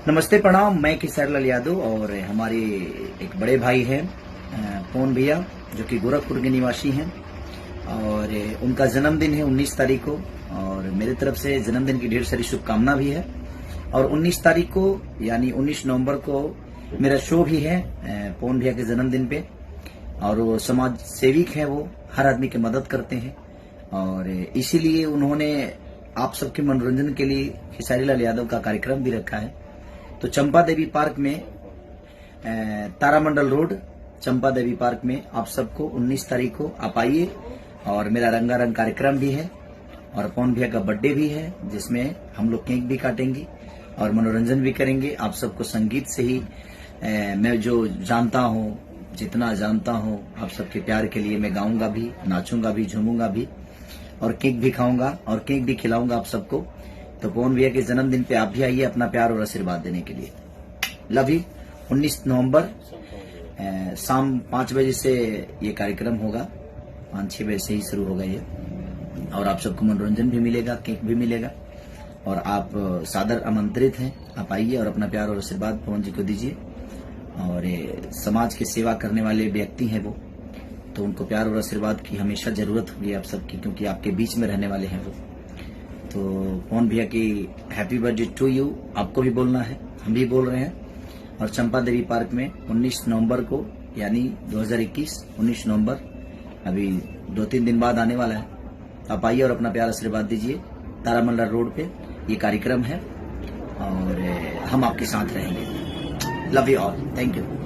नमस्ते प्रणाम। मैं खेसारी लाल यादव और हमारे एक बड़े भाई हैं पवन भैया, जो कि गोरखपुर के निवासी हैं और उनका जन्मदिन है 19 तारीख को और मेरे तरफ से जन्मदिन की ढेर सारी शुभकामना भी है। और 19 तारीख को यानी 19 नवंबर को मेरा शो भी है पवन भैया के जन्मदिन पे। और वो समाज सेविक हैं, वो हर आदमी की मदद करते हैं और इसीलिए उन्होंने आप सबके मनोरंजन के लिए खेसारी लाल यादव का कार्यक्रम भी रखा है। तो चंपा देवी पार्क में तारामंडल रोड चंपा देवी पार्क में आप सबको 19 तारीख को आप आइए। और मेरा रंगारंग कार्यक्रम भी है और पवन भैया का बर्थडे भी है, जिसमें हम लोग केक भी काटेंगे और मनोरंजन भी करेंगे। आप सबको संगीत से ही मैं जो जानता हूँ, जितना जानता हूँ, आप सबके प्यार के लिए मैं गाऊंगा भी, नाचूंगा भी, झूमूंगा भी और केक भी खाऊंगा और केक भी खिलाऊंगा आप सबको। तो पवन भैया के जन्मदिन पे आप भी आइए अपना प्यार और आशीर्वाद देने के लिए। Love you. 19 नवंबर शाम 5 बजे से ये कार्यक्रम होगा, 5-6 बजे से ही शुरू होगा ये। और आप सबको मनोरंजन भी मिलेगा, केक भी मिलेगा और आप सादर आमंत्रित हैं। आप आइए और अपना प्यार और आशीर्वाद पवन जी को दीजिए। और समाज की सेवा करने वाले व्यक्ति हैं वो, तो उनको प्यार और आशीर्वाद की हमेशा जरूरत होगी आप सबकी, क्योंकि आपके बीच में रहने वाले हैं वो। तो पवन भैया की हैप्पी बर्थडे टू यू आपको भी बोलना है, हम भी बोल रहे हैं। और चंपा देवी पार्क में 19 नवंबर को यानी 2021 19 नवंबर अभी 2-3 दिन बाद आने वाला है। आप आइए और अपना प्यार आशीर्वाद दीजिए। तारामंडल रोड पे ये कार्यक्रम है और हम आपके साथ रहेंगे। Love you all, thank you.